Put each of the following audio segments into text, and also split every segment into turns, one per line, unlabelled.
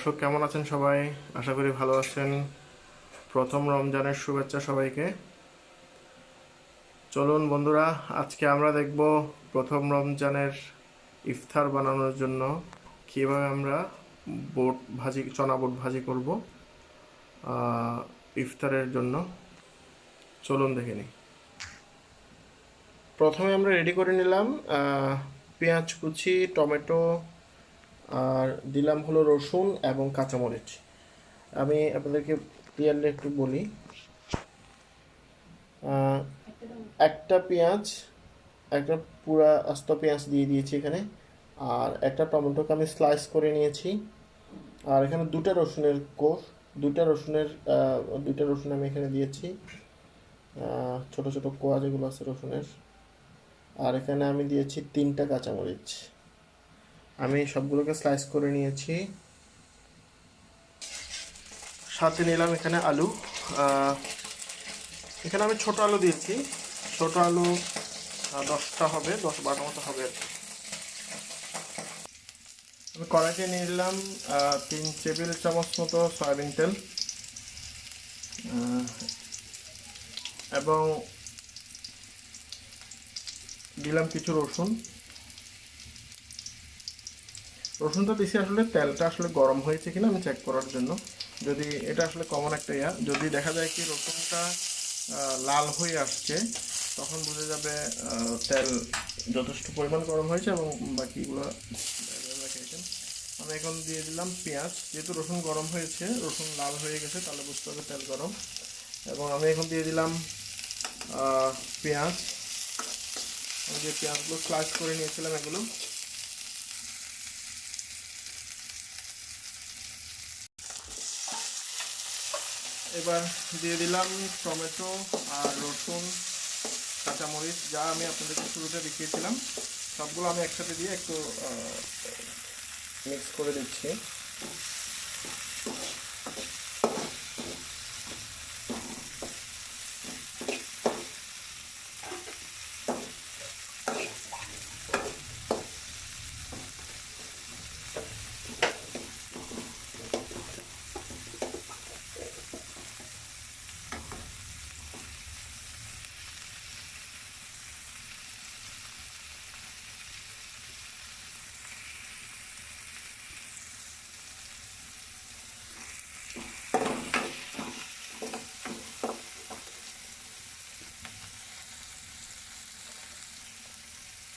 দর্শক কেমন আছেন সবাই? আশা করি ভালো আছেন। প্রথম রমজানের শুভেচ্ছা সবাইকে। চলুন বন্ধুরা, আজকে আমরা দেখব প্রথম রমজানের ইফতার বানানোর জন্য কিভাবে আমরা চনা বুট ভাজি করব ইফতারের জন্য। চলুন দেখে নিই। প্রথমে আমরা রেডি করে নিলাম পেঁয়াজ কুচি, টমেটো, আর দিলাম হলো রসুন এবং কাঁচামরিচ। আমি আপনাদেরকে ক্লিয়ারলি একটু বলি। একটা পেঁয়াজ, একটা পুরা আস্ত পেঁয়াজ দিয়ে দিয়েছি এখানে, আর একটা টমেটোকে আমি স্লাইস করে নিয়েছি, আর এখানে দুটা রসুনের কোষ, দুইটা রসুন আমি এখানে দিয়েছি, ছোট ছোট কোয়া যেগুলো আছে রসুনের। আর এখানে আমি দিয়েছি 3টা কাঁচামরিচ। আমি সবগুলোকে স্লাইস করে নিয়েছি। সাথে নিলাম এখানে আলু। এখানে আমি ছোট আলু দিয়েছি, ছোট আলু 10টা হবে, 10-12টা মতো হবে। আমি কড়াইতে নিয়ে নিলাম 3 টেবিল চামচ মতো সয়াবিন তেল, এবং দিলাম কিছু রসুন। রসুনটা দিছি আসলে তেলটা আসলে গরম হয়েছে কিনা আমি চেক করার জন্য। যদি এটা আসলে কমন একটা যদি দেখা যায় কি রসুনটা লাল হয়ে আসছে, তখন বোঝা যাবে তেল যথেষ্ট পরিমাণ গরম হয়েছে এবং বাকিগুলো রেখেছেন। আমি এখন দিয়ে দিলাম পেঁয়াজ। যেহেতু রসুন গরম হয়েছে, রসুন লাল হয়ে গেছে, তাহলে বুঝতে হবে তেল গরম। এবং আমি এখন দিয়ে দিলাম পেঁয়াজ। আমি যে পেঁয়াজগুলো স্লাইস করে নিয়েছিলাম এগুলো। এবার দিয়ে দিলাম টমেটো আর রসুন, কাঁচামরিচ, যা আমি আপনাদেরকে শুরুতে দেখিয়েছিলাম, সবগুলো আমি একসাথে দিয়ে একটু মিক্স করে দিচ্ছি।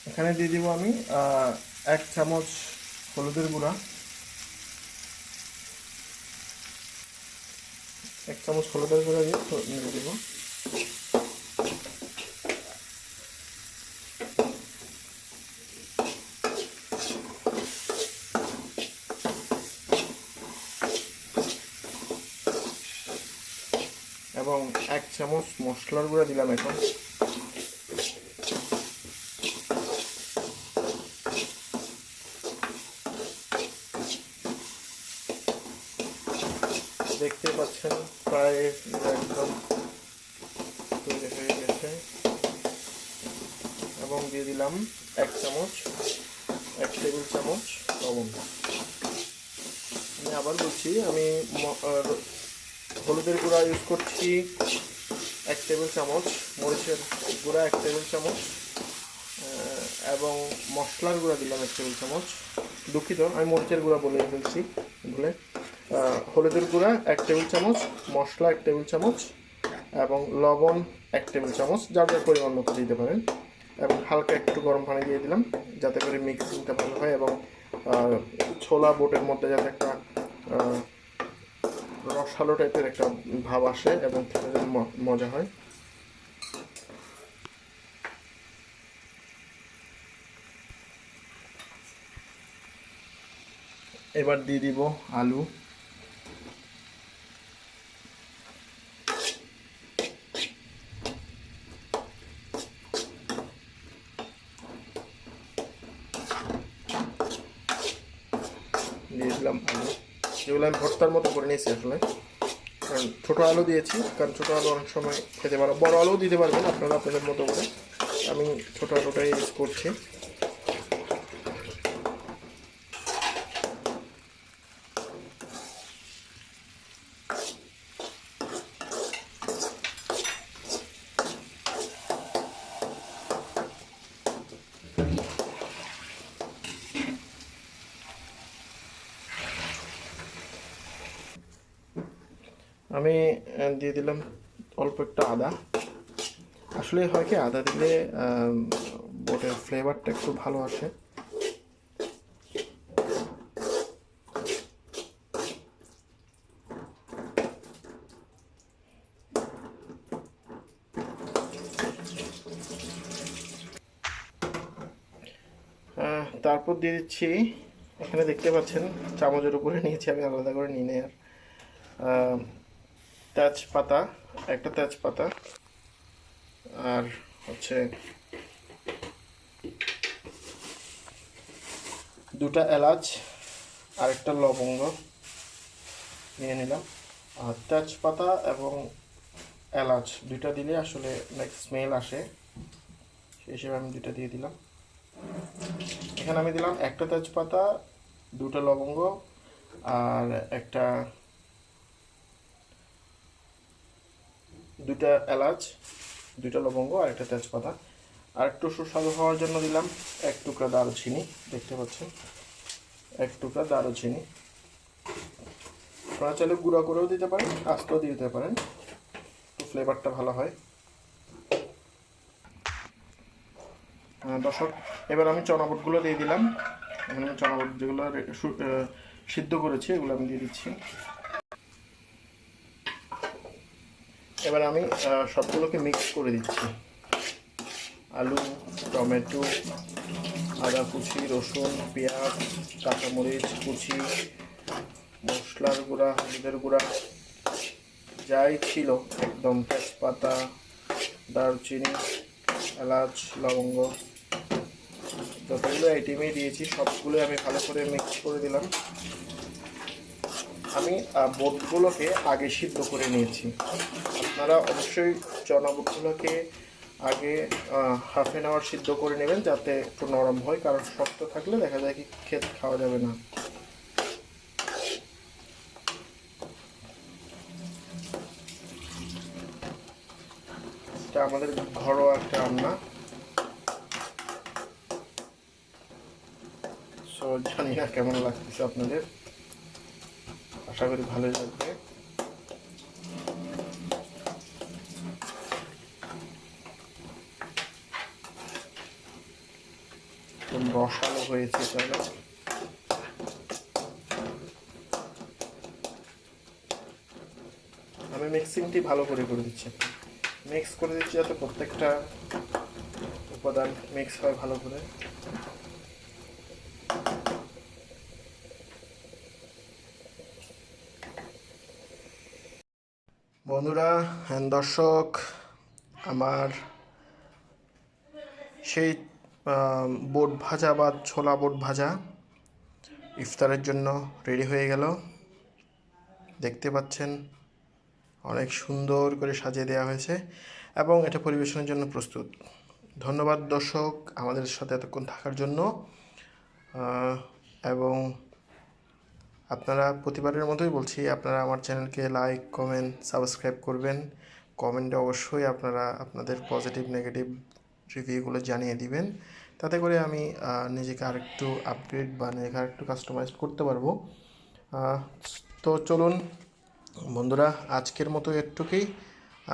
এখানে দিয়ে দিব আমি 1 চামচ হলুদের গুঁড়া, 1 চামচ হলুদের গুঁড়া দিয়ে নেড়ে দেব। এবং 1 চামচ মশলার গুঁড়া দিলাম এখন। দেখতে পাচ্ছেন প্রায় একদম তৈরি হয়ে গেছে। এবং দিয়ে দিলাম 1 টেবিল চামচ লবণ। আমি আবার বলছি, আমি হলুদের গুঁড়া ইউজ করছি 1 টেবিল চামচ, মরিচের গুঁড়া 1 টেবিল চামচ, এবং মশলার গুঁড়া দিলাম 1 টেবিল চামচ। দুঃখিত, আমি মরিচের গুঁড়া বলে ফেলছি বলে। হলুদের গুঁড়া 1 টেবিল চামচ, মশলা 1 টেবিল চামচ, এবং লবণ 1 টেবিল চামচ, যার যার পরিমাণ মতো দিতে পারেন। এবং হালকা একটু গরম পানি দিয়ে দিলাম, যাতে করে মিক্সিংটা ভালো হয় এবং ছোলা বুটের মধ্যে যাতে একটা রসালো টাইপের একটা ভাব আসে এবং খেতে মজা হয়। এবার দিয়ে দিব আলু। দিয়ে দিলাম আলু, যেগুলো আমি ভর্তার মতো করে নিয়েছি আসলে। কারণ ছোটো আলু দিয়েছি, কারণ ছোটো আলু অনেক সময় খেতে পারো, বড় আলুও দিতে পারবেন আপনারা আপনাদের মতো করে। আমি ছোটো আলুটাই ইউজ করছি। আমি দিয়ে দিলাম অল্প একটু আদা। আসলে হয় কি, আদা দিলে বোটের ফ্লেভারটা একটু ভালো আসে। তারপর দিয়ে দিচ্ছি, এখানে দেখতে পাচ্ছেন চামচের উপরে নিয়েছি, আমি আলাদা করে নিই নি আর, তেজপাতা, একটা তেজপাতা, আর হচ্ছে দুটা এলাচ আর একটা লবঙ্গ নিয়ে নিলাম। আর তেজপাতা এবং এলাচ দুইটা দিলে আসলে স্মেল আসে, সেই হিসেবে আমি দুইটা দিয়ে দিলাম। এখানে আমি দিলাম একটা তেজপাতা, দুটা লবঙ্গ, আর দুটা এলাচ, দুইটা লবঙ্গ আর একটা তেজপাতা। আর একটু সুস্বাদু হওয়ার জন্য দিলাম এক টুকরা দারুচিনি, দেখতে পাচ্ছেন এক টুকরা দারুচিনি। আপনারা চাইলে গুঁড়া করেও দিতে পারেন, আস্তেও দিতে পারেন, তো ফ্লেভারটা ভালো হয়। দর্শক, এবার আমি চনাবুটগুলো দিয়ে দিলাম। এখানে আমি চনাবুট যেগুলো সিদ্ধ করেছি এগুলো আমি দিয়ে দিচ্ছি। এবার আমি সবগুলোকে মিক্স করে দিচ্ছি। আলু, টমেটো, আদা কুচি, রসুন, পেঁয়াজ, কাঁচামরিচ কুচি, মশলার গুঁড়া, হলুদের গুঁড়া, যাই ছিল একদম, তেজপাতা, দারুচিনি, এলাচ, লবঙ্গ, যতগুলো আইটেমই দিয়েছি সবগুলো আমি ভালো করে মিক্স করে দিলাম। আমি বুটগুলোকে আগে সিদ্ধ করে নিয়েছি। আপনারা অবশ্যই চনা বুটগুলোকে আগে হাফ অ্যান আওয়ার সিদ্ধ করে নেবেন, যাতে একটু নরম হয়, কারণ শক্ত থাকলে দেখা যায় কি খেতে খাওয়া যাবে না। এটা আমাদের ঘরোয়া একটা রান্না, সো জানি না কেমন লাগতেছে আপনাদের, আশা করি ভালোই লাগবে। রসালো হয়েছে, চলো আমি মিক্সিংটি ভালো করে দিচ্ছি, মিক্স করে দিচ্ছি যাতে প্রত্যেকটা উপাদান মিক্স হয় ভালো করে। বন্ধুরা, দর্শক, আমার সেই বুট ভাজা বা ছোলা বুট ভাজা ইফতারের জন্য রেডি হয়ে গেল। দেখতে পাচ্ছেন অনেক সুন্দর করে সাজিয়ে দেওয়া হয়েছে এবং এটা পরিবেশনের জন্য প্রস্তুত। ধন্যবাদ দর্শক আমাদের সাথে এতক্ষণ থাকার জন্য, এবং আপনারা প্রতিবারের মতোই বলছি, আপনারা আমার চ্যানেলকে লাইক, কমেন্ট, সাবস্ক্রাইব করবেন। কমেন্টে অবশ্যই আপনারা আপনাদের পজিটিভ নেগেটিভ রিভিউগুলো জানিয়ে দিবেন, তাতে করে আমি নিজেকে আরেকটু আপগ্রেড বা নিজেকে আরেকটু কাস্টমাইজ করতে পারবো। তো চলুন বন্ধুরা, আজকের মতো একটুকুই।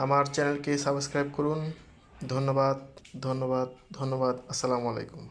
আমার চ্যানেলকে সাবস্ক্রাইব করুন। ধন্যবাদ, ধন্যবাদ, ধন্যবাদ। আসসালামু আলাইকুম।